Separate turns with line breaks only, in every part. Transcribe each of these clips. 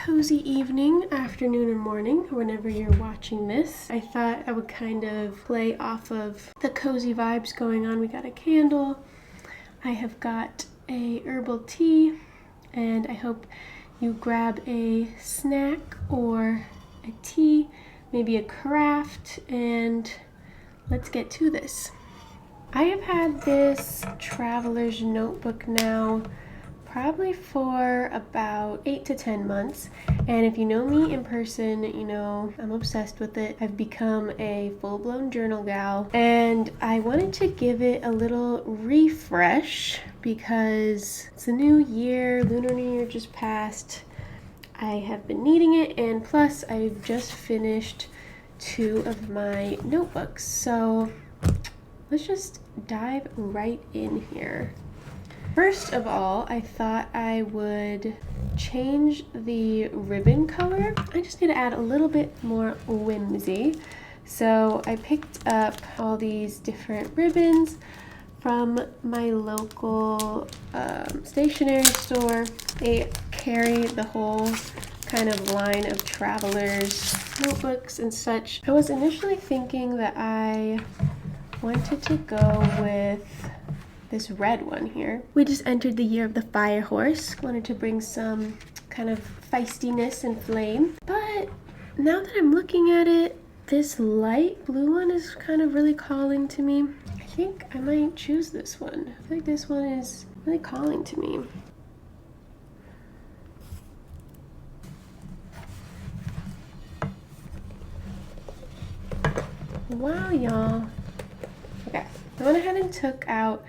cozy evening, afternoon, or morning, whenever you're watching this. I thought I would kind of play off of the cozy vibes going on. We got a candle, I have got a herbal tea, and I hope you grab a snack or a tea, maybe a craft, and let's get to this. I have had this traveler's notebook now probably for about 8 to 10 months, and if you know me in person, you know I'm obsessed with it. I've become a full-blown journal gal, and I wanted to give it a little refresh because it's a new year. Lunar New Year just passed. I have been needing it, and plus I've just finished 2 of my notebooks, so let's just dive right in here. First of all, I thought I would change the ribbon color. I just need to add a little bit more whimsy. So I picked up all these different ribbons from my local stationery store. They carry the whole kind of line of travelers notebooks and such. I was initially thinking that I wanted to go with this red one here. We just entered the year of the fire horse. Wanted to bring some kind of feistiness and flame. But now that I'm looking at it, this light blue one is kind of really calling to me. I think I might choose this one. I feel like this one is really calling to me. Wow, y'all. Okay, I went ahead and took out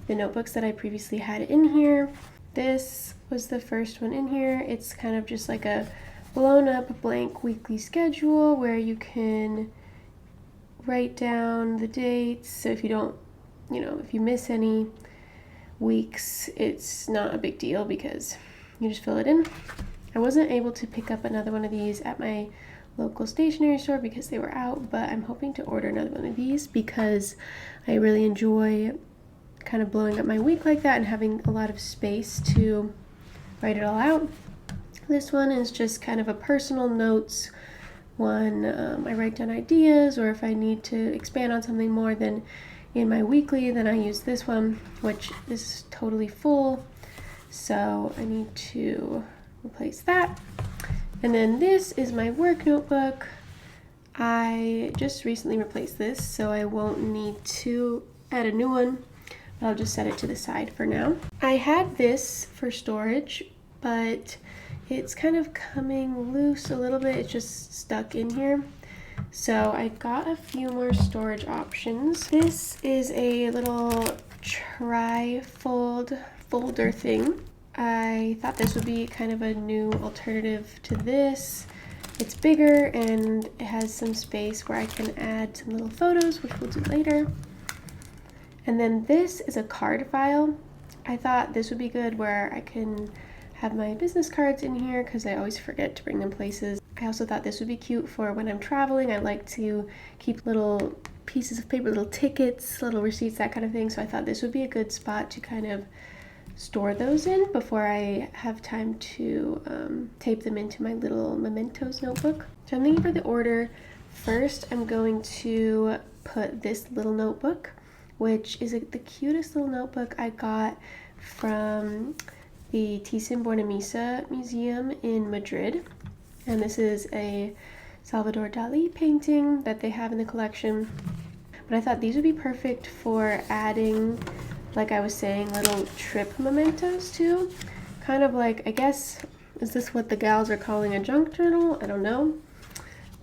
the notebooks that I previously had in here. This was the first one in here. It's kind of just like a blown up blank weekly schedule where you can write down the dates. So if you don't, if you miss any weeks, it's not a big deal because you just fill it in. I wasn't able to pick up another one of these at my local stationery store because they were out, but I'm hoping to order another one of these because I really enjoy kind of blowing up my week like that and having a lot of space to write it all out. This one is just kind of a personal notes one. I write down ideas, or if I need to expand on something more than in my weekly, then I use this one, which is totally full, so I need to replace that. And then this is my work notebook. I just recently replaced this, so I won't need to add a new one. I'll just set it to the side for now. I had this for storage, but it's kind of coming loose a little bit. It's just stuck in here. So I got a few more storage options. This is a little tri-fold folder thing. I thought this would be kind of a new alternative to this. It's bigger and it has some space where I can add some little photos, which we'll do later. And then this is a card file. I thought this would be good where I can have my business cards in here because I always forget to bring them places. I also thought this would be cute for when I'm traveling. I like to keep little pieces of paper, little tickets, little receipts, that kind of thing. So I thought this would be a good spot to kind of store those in before I have time to tape them into my little mementos notebook. So I'm thinking for the order. First, I'm going to put this little notebook, which is the cutest little notebook I got from the Thyssen-Bornemisza Museum in Madrid. And this is a Salvador Dali painting that they have in the collection. But I thought these would be perfect for adding, like I was saying, little trip mementos to. Kind of like, I guess, is this what the gals are calling a junk journal? I don't know.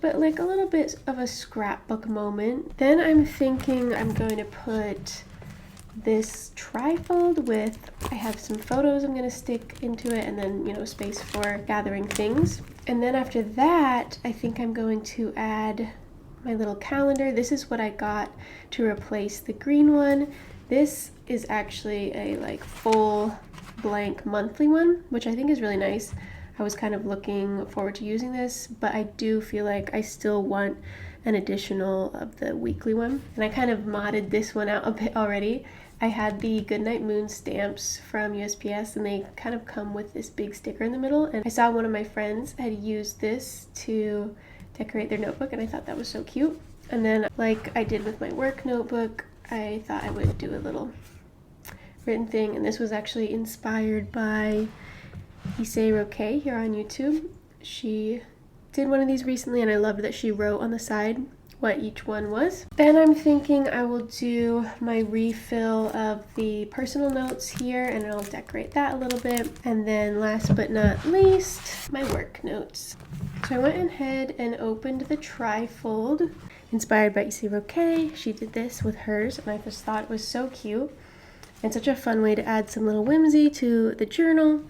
But like a little bit of a scrapbook moment. Then I'm thinking I'm going to put this trifold with, I have some photos I'm going to stick into it, and then, space for gathering things. And then after that, I think I'm going to add my little calendar. This is what I got to replace the green one. This is actually a full blank monthly one, which I think is really nice. I was kind of looking forward to using this, but I do feel like I still want an additional of the weekly one. And I kind of modded this one out a bit already, I had the Goodnight Moon stamps from USPS, and they kind of come with this big sticker in the middle, and I saw one of my friends had used this to decorate their notebook, and I thought that was so cute. And then, like I did with my work notebook, I thought I would do a little written thing, and this was actually inspired by Issei Roque here on YouTube. She did one of these recently, and I loved that she wrote on the side what each one was. Then I'm thinking I will do my refill of the personal notes here, and I'll decorate that a little bit. And then last but not least, my work notes. So I went ahead and opened the trifold, inspired by Issei Roque. She did this with hers, and I just thought it was so cute and such a fun way to add some little whimsy to the journal.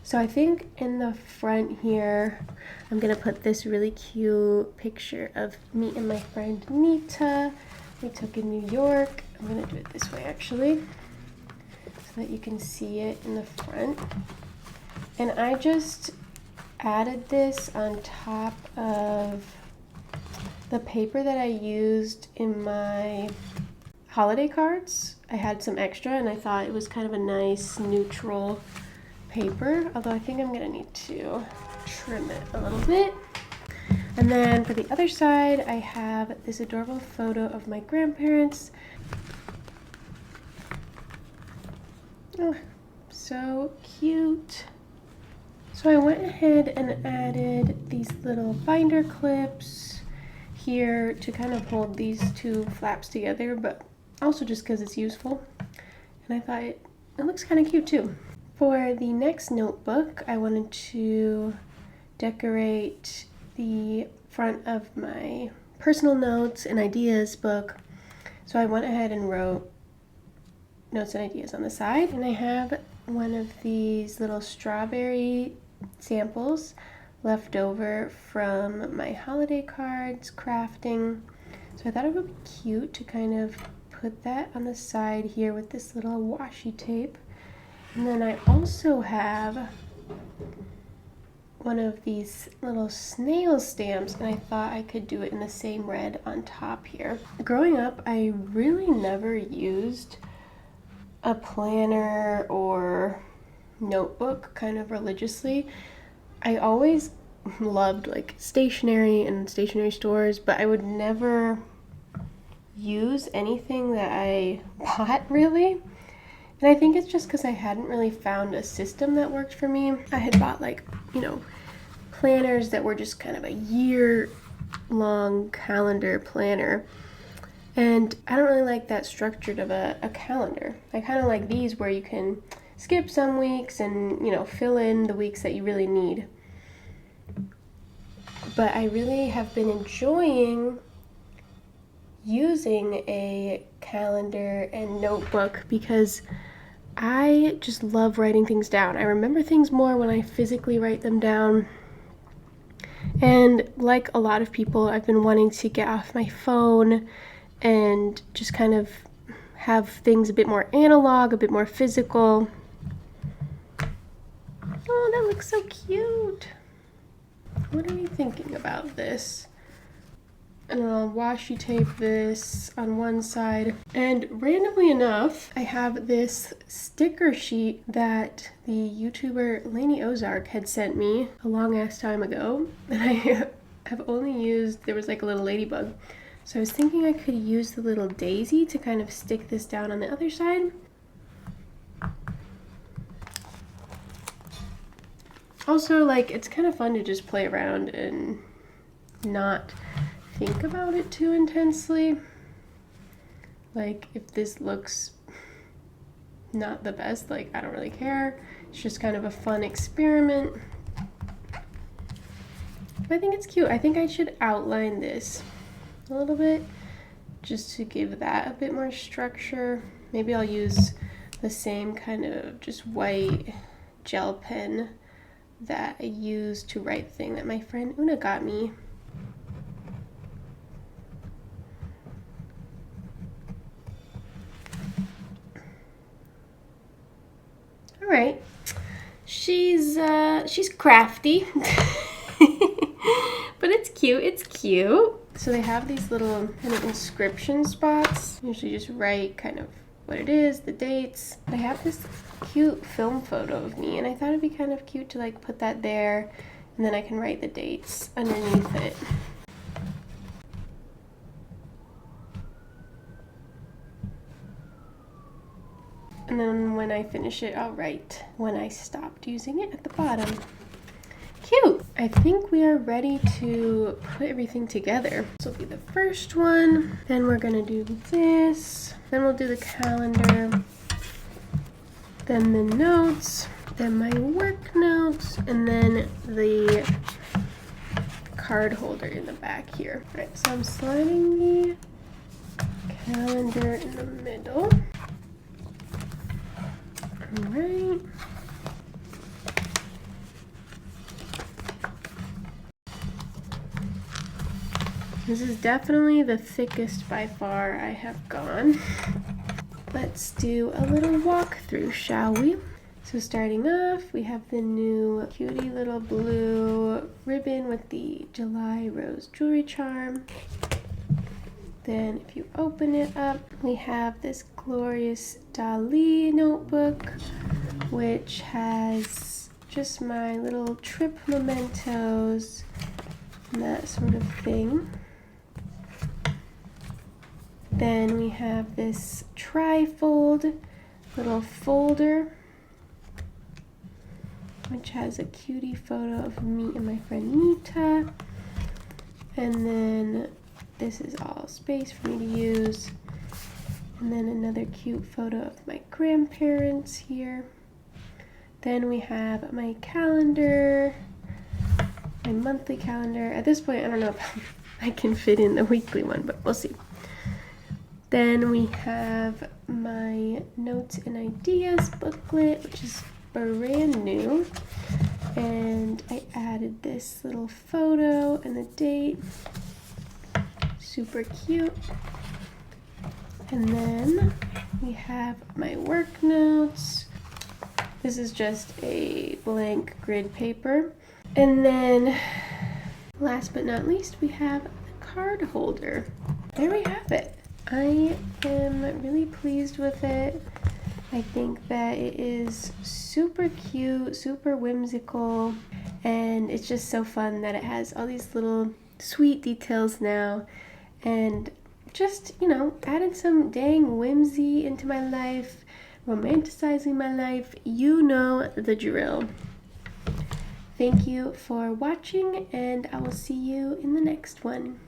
So I think in the front here, I'm gonna put this really cute picture of me and my friend Nita we took in New York. I'm gonna do it this way actually, so that you can see it in the front. And I just added this on top of the paper that I used in my holiday cards. I had some extra, and I thought it was kind of a nice neutral paper, although I think I'm gonna need to trim it a little bit. And then for the other side, I have this adorable photo of my grandparents. Oh, so cute. So I went ahead and added these little binder clips here to kind of hold these two flaps together, but also just because it's useful. And I thought it looks kind of cute too. For the next notebook, I wanted to decorate the front of my personal notes and ideas book. So I went ahead and wrote notes and ideas on the side, and I have one of these little strawberry samples left over from my holiday cards crafting. So I thought it would be cute to kind of put that on the side here with this little washi tape. And then I also have one of these little snail stamps, and I thought I could do it in the same red on top here. Growing up, I really never used a planner or notebook kind of religiously. I always loved like stationery and stationery stores, but I would never use anything that I bought really. And I think it's just because I hadn't really found a system that worked for me. I had bought like, you know, planners that were just kind of a year-long calendar planner. And I don't really like that structured of a calendar. I kind of like these where you can skip some weeks and, you know, fill in the weeks that you really need. But I really have been enjoying using a calendar and notebook because I just love writing things down. I remember things more when I physically write them down. And like a lot of people, I've been wanting to get off my phone and just kind of have things a bit more analog, a bit more physical. Oh, that looks so cute. What are you thinking about this? And I'll washi tape this on one side. And randomly enough, I have this sticker sheet that the YouTuber Lainey Ozark had sent me a long ass time ago. And I have only used, there was like a little ladybug. So I was thinking I could use the little daisy to kind of stick this down on the other side. Also, like, it's kind of fun to just play around and not think about it too intensely. Like, if this looks not the best, like, I don't really care. It's just kind of a fun experiment. But I think it's cute. I think I should outline this a little bit just to give that a bit more structure. Maybe I'll use the same kind of just white gel pen that I used to write the thing that my friend Una got me. All right, she's crafty, but it's cute. It's cute. So they have these little kind of inscription spots. Usually just write kind of what it is, the dates. I have this cute film photo of me, and I thought it'd be kind of cute to like put that there, and then I can write the dates underneath it. And then when I finish it, I'll write when I stopped using it at the bottom. Cute! I think we are ready to put everything together. This will be the first one. Then we're gonna do this. Then we'll do the calendar. Then the notes. Then my work notes. And then the card holder in the back here. All right, so I'm sliding the calendar in the middle. All right. This is definitely the thickest by far I have gone. Let's do a little walkthrough, shall we? So starting off, we have the new cutie little blue ribbon with the July rose jewelry charm. Then if you open it up, we have this glorious Dali notebook, which has just my little trip mementos and that sort of thing. Then we have this tri-fold little folder, which has a cutie photo of me and my friend Nita. And then this is all space for me to use. And then another cute photo of my grandparents here. Then we have my calendar, my monthly calendar. At this point, I don't know if I can fit in the weekly one, but we'll see. Then we have my notes and ideas booklet, which is brand new. And I added this little photo and the date. Super cute. And then we have my work notes. This is just a blank grid paper. And then last but not least, we have the card holder. There we have it. I am really pleased with it. I think that it is super cute, super whimsical, and it's just so fun that it has all these little sweet details now, and just, you know, added some dang whimsy into my life, romanticizing my life. You know the drill. Thank you for watching, and I will see you in the next one.